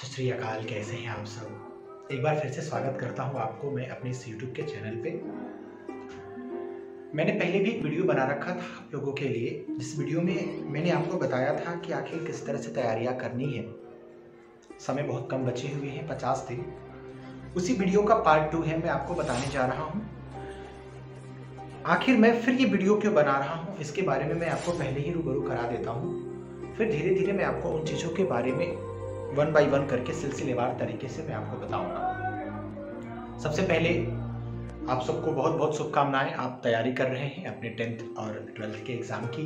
सत श्री अकाल। कैसे हैं आप सब। एक बार फिर से स्वागत करता हूं आपको मैं अपने इस YouTube के चैनल पे। मैंने पहले भी एक वीडियो बना रखा था आप लोगों के लिए, जिस वीडियो में मैंने आपको बताया था कि आखिर किस तरह से तैयारियां करनी है। समय बहुत कम बचे हुए हैं, 50 दिन। उसी वीडियो का पार्ट 2 है, मैं आपको बताने जा रहा हूँ। आखिर मैं फिर ये वीडियो क्यों बना रहा हूँ, इसके बारे में मैं आपको पहले ही रूबरू करा देता हूँ। फिर धीरे धीरे मैं आपको उन चीज़ों के बारे में 1 बाय 1 करके सिलसिलेवार तरीके से मैं आपको बताऊंगा। सबसे पहले आप सबको बहुत बहुत शुभकामनाएं। आप तैयारी कर रहे हैं अपने 10th और 12th के एग्ज़ाम की।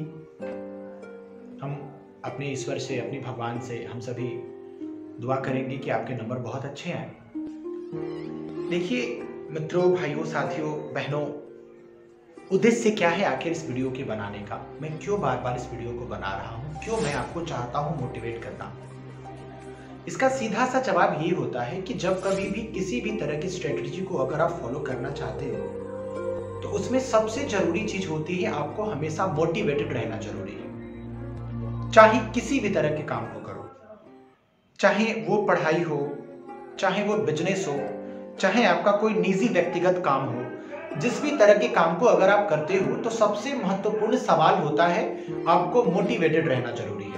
हम अपने ईश्वर से, अपने भगवान से हम सभी दुआ करेंगे कि आपके नंबर बहुत अच्छे आए। देखिए मित्रों, भाइयों, साथियों, बहनों, उद्देश्य क्या है आखिर इस वीडियो के बनाने का। मैं क्यों बार बार इस वीडियो को बना रहा हूँ, क्यों मैं आपको चाहता हूँ मोटिवेट करना। इसका सीधा सा जवाब ये होता है कि जब कभी भी किसी भी तरह की स्ट्रेटजी को अगर आप फॉलो करना चाहते हो तो उसमें सबसे जरूरी चीज होती है आपको हमेशा मोटिवेटेड रहना जरूरी है। चाहे किसी भी तरह के काम को करो, चाहे वो पढ़ाई हो, चाहे वो बिजनेस हो, चाहे आपका कोई निजी व्यक्तिगत काम हो, जिस भी तरह के काम को अगर आप करते हो तो सबसे महत्वपूर्ण सवाल होता है आपको मोटिवेटेड रहना जरूरी है।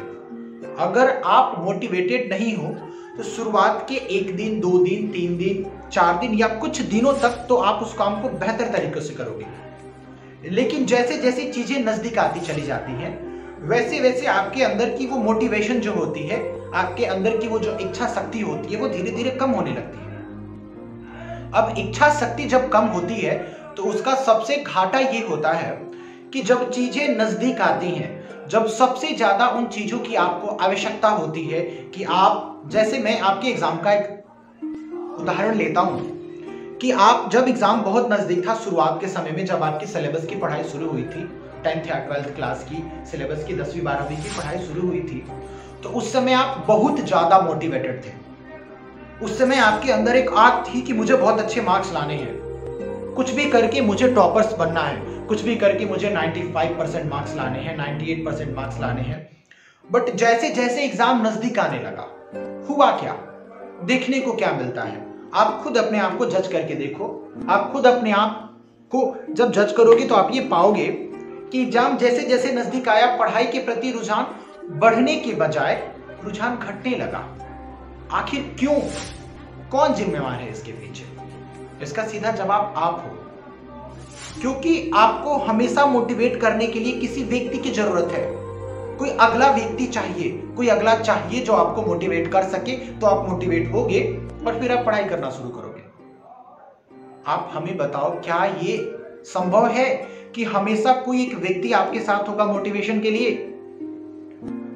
अगर आप मोटिवेटेड नहीं हो तो शुरुआत के 1 दिन, 2 दिन, 3 दिन, 4 दिन या कुछ दिनों तक तो आप उस काम को बेहतर तरीके से करोगे। लेकिन जैसे जैसे चीजें नजदीक आती चली जाती हैं, वैसे वैसे आपके अंदर की वो मोटिवेशन जो होती है, आपके अंदर की वो जो इच्छा शक्ति होती है, वो धीरे धीरे कम होने लगती है। अब इच्छा शक्ति जब कम होती है तो उसका सबसे घाटा ये होता है कि जब चीजें नजदीक आती हैं, जब सबसे ज्यादा उन चीजों की आपको आवश्यकता होती है कि आप, जैसे मैं आपके एग्जाम का एक उदाहरण लेता हूं कि आप जब एग्जाम बहुत नजदीक था, शुरुआत के समय में जब आपकी सिलेबस की पढ़ाई शुरू हुई थी, 10th या 12th क्लास की सिलेबस की 10वीं 12वीं की पढ़ाई शुरू हुई थी, तो उस समय आप बहुत ज्यादा मोटिवेटेड थे। उस समय आपके अंदर एक आग थी कि मुझे बहुत अच्छे मार्क्स लाने हैं, कुछ भी करके मुझे टॉपर्स बनना है, कुछ भी करके मुझे 95% मार्क्स लाने हैं, 98% मार्क्स लाने हैं। बट जैसे जैसे एग्जाम नजदीक आने लगा, हुआ क्या, देखने को क्या मिलता है। आप खुद अपने आप को जज करके देखो। आप खुद अपने आप को जब जज करोगे तो आप ये पाओगे कि एग्जाम जैसे जैसे नजदीक आया, पढ़ाई के प्रति रुझान बढ़ने के बजाय रुझान घटने लगा। आखिर क्यों, कौन जिम्मेवार है इसके पीछे? इसका सीधा जवाब आप हो। क्योंकि आपको हमेशा मोटिवेट करने के लिए किसी व्यक्ति की जरूरत है। कोई अगला व्यक्ति चाहिए, कोई अगला चाहिए जो आपको मोटिवेट कर सके, तो आप मोटिवेट होगे और फिर आप पढ़ाई करना शुरू करोगे। आप हमें बताओ, क्या ये संभव है कि हमेशा कोई एक व्यक्ति आपके साथ होगा मोटिवेशन के लिए?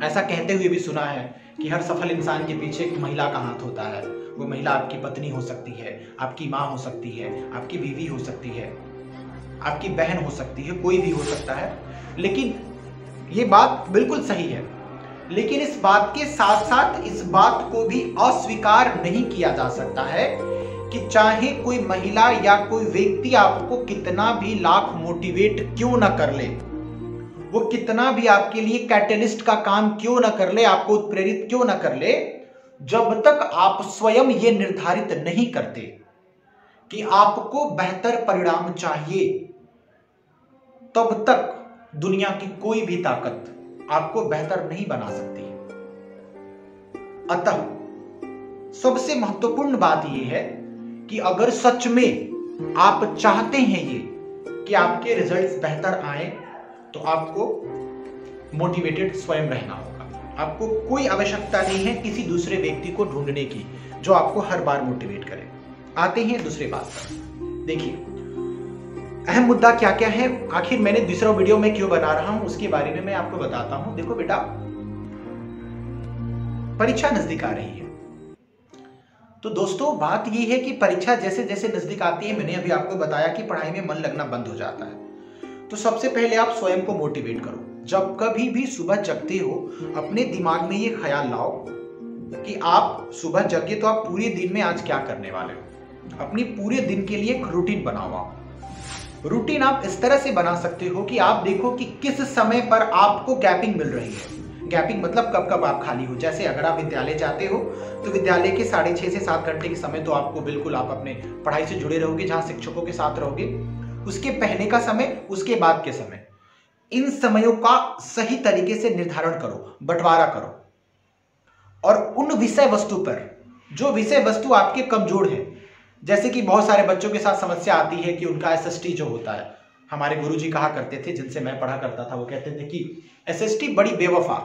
ऐसा कहते हुए भी सुना है कि हर सफल इंसान के पीछे एक महिला का हाथ होता है। वो महिला आपकी पत्नी हो सकती है, आपकी माँ हो सकती है, आपकी बीवी हो सकती है, आपकी बहन हो सकती है, कोई भी हो सकता है। लेकिन ये बात बिल्कुल सही है। लेकिन इस बात के साथ साथ इस बात को भी अस्वीकार नहीं किया जा सकता है कि चाहे कोई महिला या कोई व्यक्ति आपको कितना भी लाख मोटिवेट क्यों ना कर ले, वो कितना भी आपके लिए कैटलिस्ट का काम क्यों ना कर ले, आपको उत्प्रेरित क्यों ना कर ले, जब तक आप स्वयं ये निर्धारित नहीं करते कि आपको बेहतर परिणाम चाहिए, तब तक दुनिया की कोई भी ताकत आपको बेहतर नहीं बना सकती। अतः सबसे महत्वपूर्ण बात यह है कि अगर सच में आप चाहते हैं ये कि आपके रिजल्ट्स बेहतर आए, तो आपको मोटिवेटेड स्वयं रहना होगा। आपको कोई आवश्यकता नहीं है किसी दूसरे व्यक्ति को ढूंढने की जो आपको हर बार मोटिवेट करे। आते हैं दूसरी बात पर। देखिए अहम मुद्दा क्या क्या है, आखिर मैंने दूसरा वीडियो में क्यों बना रहा हूं उसके बारे में मैं आपको बताता हूं। देखो बेटा, परीक्षा नजदीक आ रही है, तो दोस्तों बात यह है कि परीक्षा जैसे जैसे नजदीक आती है, मैंने अभी आपको बताया कि पढ़ाई में मन लगना बंद हो जाता है। तो सबसे पहले आप स्वयं को मोटिवेट करो। जब कभी भी सुबह जगते हो, अपने दिमाग में ये ख्याल लाओ कि आप सुबह जगे तो आप पूरे दिन में आज क्या करने वाले हो। अपनी पूरे दिन के लिए एक रूटीन बनाओ। रूटीन आप इस तरह से बना सकते हो कि आप देखो कि किस समय पर आपको गैपिंग मिल रही है। गैपिंग मतलब कब कब आप खाली हो। जैसे अगर आप विद्यालय जाते हो तो विद्यालय के 6.5 से 7 घंटे के समय तो आपको बिल्कुल आप अपने पढ़ाई से जुड़े रहोगे, जहाँ शिक्षकों के साथ रहोगे। उसके पहले का समय, उसके बाद के समय, इन समयों का सही तरीके से निर्धारण करो, बंटवारा करो। और उन विषय वस्तु पर जो विषय वस्तु आपके कमजोर है, जैसे कि बहुत सारे बच्चों के साथ समस्या आती है कि उनका एसएसटी जो होता है, हमारे गुरुजी कहा करते थे, जिनसे मैं पढ़ा करता था, वो कहते थे कि एसएसटी बड़ी बेवफा,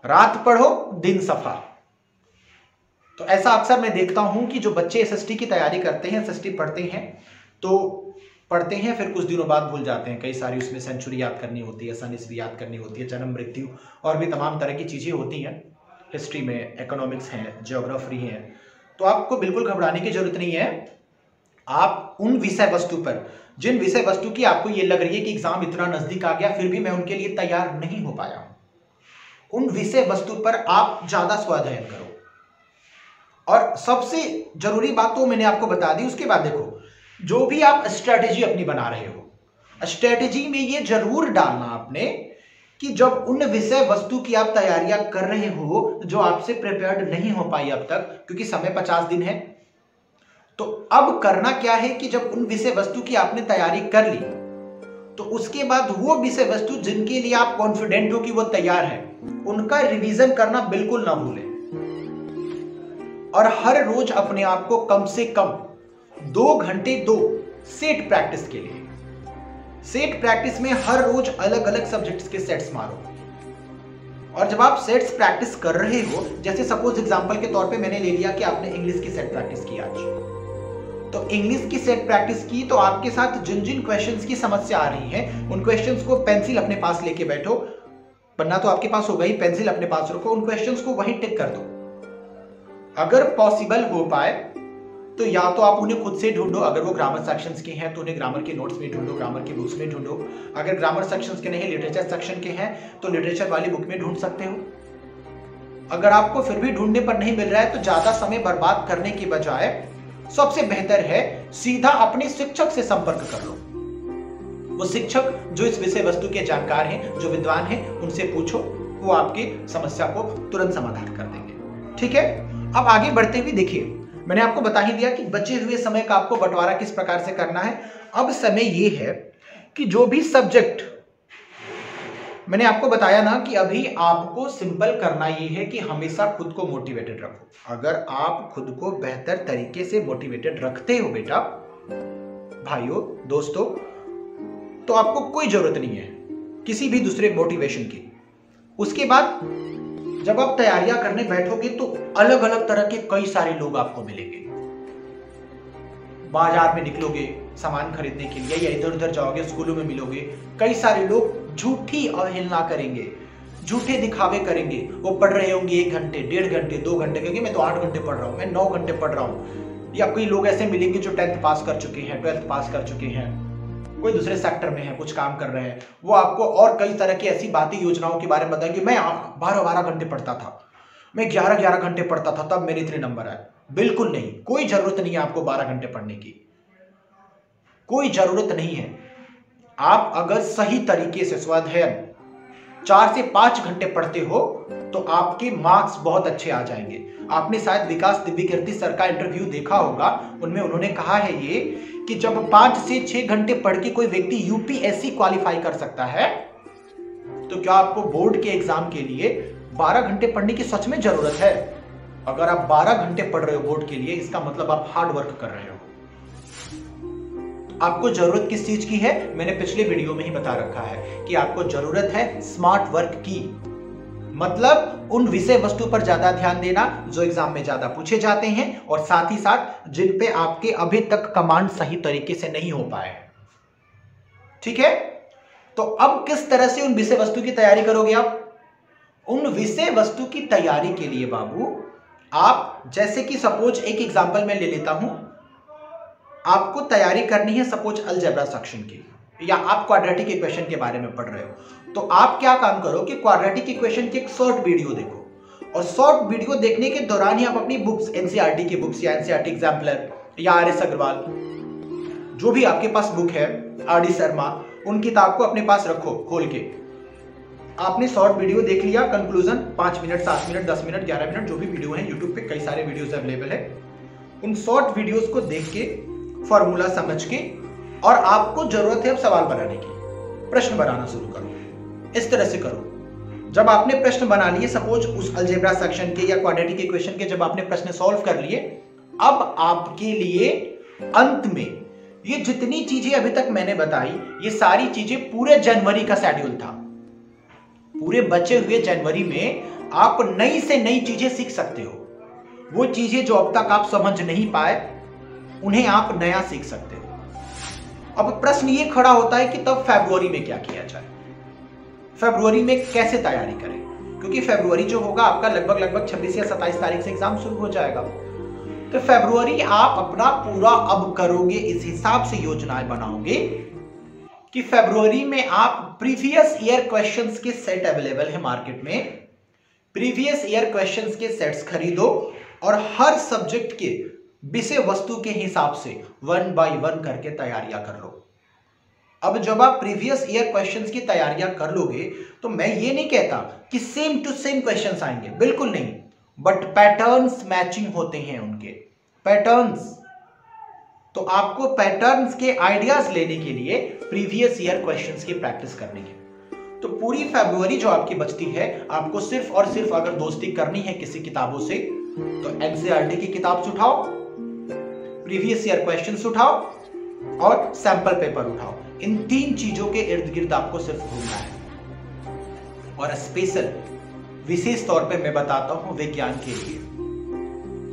रात पढ़ो दिन सफा। तो ऐसा अक्सर मैं देखता हूं कि जो बच्चे एसएसटी की तैयारी करते हैं, एसएसटी पढ़ते हैं, तो पढ़ते हैं फिर कुछ दिनों बाद भूल जाते हैं। कई सारी उसमें सेंचुरी याद करनी होती है, सन ईस्वी याद करनी होती है, जन्म मृत्यु और भी तमाम तरह की चीजें होती हैं। हिस्ट्री में इकोनॉमिक्स है, ज्योग्राफी है। तो आपको बिल्कुल घबराने की जरूरत नहीं है। आप उन विषय वस्तु पर, जिन विषय वस्तु की आपको ये लग रही है कि एग्जाम इतना नजदीक आ गया फिर भी मैं उनके लिए तैयार नहीं हो पाया, उन विषय वस्तु पर आप ज्यादा स्वाध्ययन करो। और सबसे जरूरी बात तो मैंने आपको बता दी। उसके बाद देखो, जो भी आप स्ट्रेटेजी अपनी बना रहे हो, स्ट्रेटेजी में ये जरूर डालना आपने कि जब उन विषय वस्तु की आप तैयारियां कर रहे हो जो आपसे प्रिपेयर्ड नहीं हो पाई अब तक, क्योंकि समय 50 दिन है, तो अब करना क्या है कि जब उन विषय वस्तु की आपने तैयारी कर ली तो उसके बाद वो विषय वस्तु जिनके लिए आप कॉन्फिडेंट हो कि वो तैयार है, उनका रिवीजन करना बिल्कुल ना भूलें। और हर रोज अपने आप को कम से कम 2 घंटे दो सेट प्रैक्टिस के लिए। सेट प्रैक्टिस में हर रोज अलग अलग सब्जेक्ट्स के सेट्स मारो। और जब आप सेट्स प्रैक्टिस कर रहे हो, जैसे सपोज एग्जांपल के तौर पे मैंने ले लिया कि आपने इंग्लिश की सेट प्रैक्टिस की आज, तो इंग्लिश की सेट प्रैक्टिस की तो आपके साथ जिन जिन क्वेश्चंस की समस्या आ रही है उन क्वेश्चंस को पेंसिल अपने पास लेके बैठो, पन्ना तो आपके पास होगा ही, पेंसिल अपने पास रखो, उन क्वेश्चंस को वहीं टिक कर दो। अगर पॉसिबल हो पाए तो या तो आप उन्हें खुद से ढूंढो, अगर वो ग्रामर सेक्शंस के हैं तो उन्हें ग्रामर के नोट्स में ढूंढो, ग्रामर के बुक्स में ढूंढो। अगर ग्रामर सेक्शंस के नहीं, लिटरेचर सेक्शन के हैं तो लिटरेचर वाली बुक में ढूंढ सकते हो। अगर आपको फिर भी ढूंढने पर नहीं मिल रहा है तो ज्यादा समय बर्बाद करने की बजाय सबसे बेहतर है सीधा अपने शिक्षक से संपर्क कर लो। वो शिक्षक जो इस विषय वस्तु के जानकार हैं, जो विद्वान हैं, उनसे पूछो, वो आपकी समस्या को तुरंत समाधान कर देंगे। ठीक है, अब आगे बढ़ते हुए देखिए, मैंने आपको बता ही दिया कि बचे हुए समय का आपको बंटवारा किस प्रकार से करना है। अब समय ये है कि जो भी सब्जेक्ट, मैंने आपको बताया ना कि अभी आपको सिंपल करना ये है कि हमेशा खुद को मोटिवेटेड रखो। अगर आप खुद को बेहतर तरीके से मोटिवेटेड रखते हो बेटा, भाइयों, दोस्तों, तो आपको कोई जरूरत नहीं है किसी भी दूसरे मोटिवेशन की। उसके बाद जब आप तैयारियां करने बैठोगे तो अलग अलग तरह के कई सारे लोग आपको मिलेंगे। बाजार में निकलोगे सामान खरीदने के लिए या इधर उधर जाओगे, स्कूलों में मिलोगे, कई सारे लोग झूठी अवहेलना करेंगे, झूठे दिखावे करेंगे। वो पढ़ रहे होंगे 1 घंटे, 1.5 घंटे, 2 घंटे, क्योंकि मैं तो 8 घंटे पढ़ रहा हूं, मैं 9 घंटे पढ़ रहा हूं। या कोई लोग ऐसे मिलेंगे जो 10th पास कर चुके हैं, 12th पास कर चुके हैं, कोई दूसरे सेक्टर में है, कुछ काम कर रहे हैं। वो आपको और कई तरह की ऐसी बातें, योजनाओं के बारे में बताएंगे। मैं 12-12 घंटे पढ़ता था, मैं 11-11 घंटे पढ़ता था, तब मेरे इतने नंबर आए। बिल्कुल नहीं, कोई जरूरत नहीं है आपको 12 घंटे पढ़ने की, कोई जरूरत नहीं है। आप अगर सही तरीके से स्वाध्ययन 4 से 5 घंटे पढ़ते हो तो आपके मार्क्स बहुत अच्छे आ जाएंगे। आपने शायद विकास दिव्यकीर्ति सर का इंटरव्यू देखा होगा, उनमें उन्होंने कहा है ये कि जब 5 से 6 घंटे पढ़ के कोई व्यक्ति यूपीएससी क्वालिफाई कर सकता है, तो क्या आपको बोर्ड के एग्जाम के लिए 12 घंटे पढ़ने की सच में जरूरत है? अगर आप 12 घंटे पढ़ रहे हो बोर्ड के लिए, इसका मतलब आप हार्ड वर्क कर रहे हो। आपको जरूरत किस चीज की है? मैंने पिछले वीडियो में ही बता रखा है कि आपको जरूरत है स्मार्ट वर्क की, मतलब उन विषय वस्तु पर ज्यादा ध्यान देना जो एग्जाम में ज्यादा पूछे जाते हैं, और साथ ही साथ जिन पे आपके अभी तक कमांड सही तरीके से नहीं हो पाए। ठीक है, तो अब किस तरह से उन विषय वस्तु की तैयारी करोगे आप? उन विषय वस्तु की तैयारी के लिए बाबू, आप जैसे कि सपोज एक एग्जांपल मैं ले लेता हूं, आपको तैयारी करनी है सपोज अलजेब्रा सेक्शन की, या आप क्वाड्रेटिक इक्वेशन के बारे में पढ़ रहे हो, तो आप क्या काम करो कि क्वाड्रेटिक इक्वेशन की एक शॉर्ट वीडियो देखो, और शॉर्ट वीडियो देखने के दौरान ही आप अपनी बुक्स, एनसीईआरटी की बुक्स या एनसीईआरटी एग्जाम्पलर या आर.एस. अग्रवाल, जो भी आपके पास बुक है, आर.डी. शर्मा, उन किताब को अपने पास रखो खोल के, आपने शॉर्ट वीडियो देख लिया, conclusion 5 minute, 7 minute, 10 minute, 11 minute, जो भी वीडियो है यूट्यूब पे कई सारे वीडियोस अवेलेबल है। उन शॉर्ट वीडियोस को देख के, फॉर्मूला समझ के, और आपको जरूरत है अब सवाल बनाने की, प्रश्न बनाना शुरू करो। इस तरह से करो, जब आपने प्रश्न बना लिए, सपोज उस अलजेब्रा सेक्शन के या क्वाड्रेटिक इक्वेशन के जब आपने प्रश्न सॉल्व कर लिए, अब आपके लिए अंत में ये जितनी चीजें अभी तक मैंने बताई, ये सारी चीजें पूरे जनवरी का शेड्यूल था। पूरे बचे हुए जनवरी में आप नई से नई चीजें सीख सकते हो। वो चीजें जो अब तक आप समझ नहीं पाए, उन्हें आप नया सीख सकते हो। अब प्रश्न ये खड़ा होता है कि तब फरवरी में क्या किया जाए, फरवरी में कैसे तैयारी करें, क्योंकि फरवरी जो होगा आपका लगभग 26 या 27 तारीख से एग्जाम शुरू हो जाएगा। तो फरवरी आप अपना पूरा अब करोगे, इस हिसाब से योजनाएं बनाओगे कि फरवरी में आप प्रीवियस ईयर क्वेश्चंस के सेट अवेलेबल है मार्केट में, प्रीवियस ईयर क्वेश्चंस के सेट्स खरीदो और हर सब्जेक्ट के विषय वस्तु के हिसाब से 1 by 1 करके तैयारियां कर लो। अब जब आप प्रीवियस ईयर क्वेश्चंस की तैयारियां कर लोगे, तो मैं ये नहीं कहता कि सेम टू सेम क्वेश्चंस आएंगे, बिल्कुल नहीं, बट पैटर्न्स मैचिंग होते हैं उनके पैटर्न्स। तो आपको पैटर्न्स के आइडियाज लेने के लिए प्रीवियस ईयर क्वेश्चंस की प्रैक्टिस करनी है। तो पूरी फरवरी जो आपकी बचती है, आपको सिर्फ और सिर्फ अगर दोस्ती करनी है किसी किताबों से, तो एनसीईआरटी की किताब से उठाओ, प्रीवियस ईयर क्वेश्चंस उठाओ और सैंपल पेपर उठाओ। इन 3 चीजों के इर्द गिर्द आपको सिर्फ घूमना है। और स्पेशल विशेष तौर पे मैं बताता हूं विज्ञान के लिए,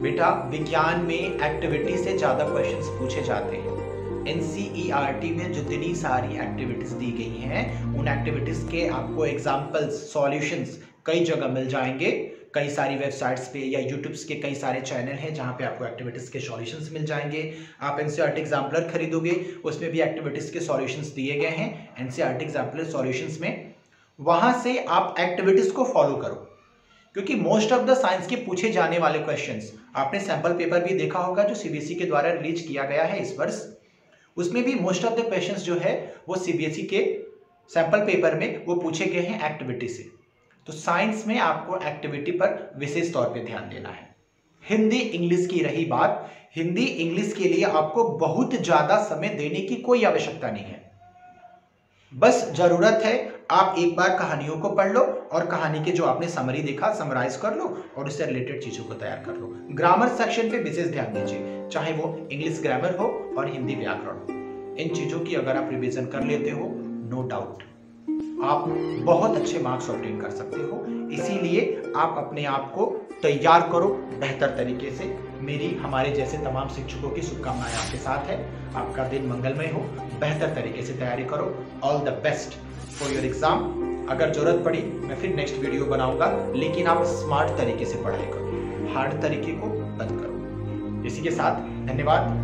बेटा विज्ञान में एक्टिविटी से ज्यादा क्वेश्चंस पूछे जाते हैं। एनसीईआरटी में जितनी सारी एक्टिविटीज दी गई हैं, उन एक्टिविटीज के आपको एग्जांपल्स, सॉल्यूशंस कई जगह मिल जाएंगे। कई सारी वेबसाइट्स पे या यूट्यूब के कई सारे चैनल हैं जहां पे आपको एक्टिविटीज के सॉल्यूशंस मिल जाएंगे। आप एनसीईआरटी एग्जाम्पलर खरीदोगे, उसमें भी एक्टिविटीज के सॉल्यूशंस दिए गए हैं एनसीईआरटी एग्जाम्पलर सॉल्यूशंस में। वहां से आप एक्टिविटीज को फॉलो करो, क्योंकि मोस्ट ऑफ द साइंस के पूछे जाने वाले क्वेश्चंस, आपने सैंपल पेपर भी देखा होगा जो सीबीएसई के द्वारा रिलीज किया गया है इस वर्ष, उसमें भी मोस्ट ऑफ द क्वेश्चंस जो है वो सीबीएसई के सैंपल पेपर में वो पूछे गए हैं एक्टिविटी से। तो साइंस में आपको एक्टिविटी पर विशेष तौर पे ध्यान देना है। हिंदी इंग्लिश की रही बात, हिंदी इंग्लिश के लिए आपको बहुत ज्यादा समय देने की कोई आवश्यकता नहीं है। बस जरूरत है आप एक बार कहानियों को पढ़ लो और कहानी के जो आपने समरी देखा समराइज कर लो और उससे रिलेटेड चीजों को तैयार कर लो। ग्रामर सेक्शन पे विशेष ध्यान दीजिए, चाहे वो इंग्लिश ग्रामर हो और हिंदी व्याकरण हो। इन चीजों की अगर आप रिवीजन कर लेते हो, नो डाउट आप बहुत अच्छे मार्क्स ऑब्टेन कर सकते हो। इसीलिए आप अपने आप को तैयार करो बेहतर तरीके से। मेरी हमारे जैसे तमाम शिक्षकों की शुभकामनाएं आपके साथ है। आपका दिन मंगलमय हो, बेहतर तरीके से तैयारी करो। All the best for your exam. अगर जरूरत पड़ी मैं फिर नेक्स्ट वीडियो बनाऊंगा, लेकिन आप स्मार्ट तरीके से पढ़ाई करो, हार्ड तरीके को बंद करो। इसी के साथ धन्यवाद।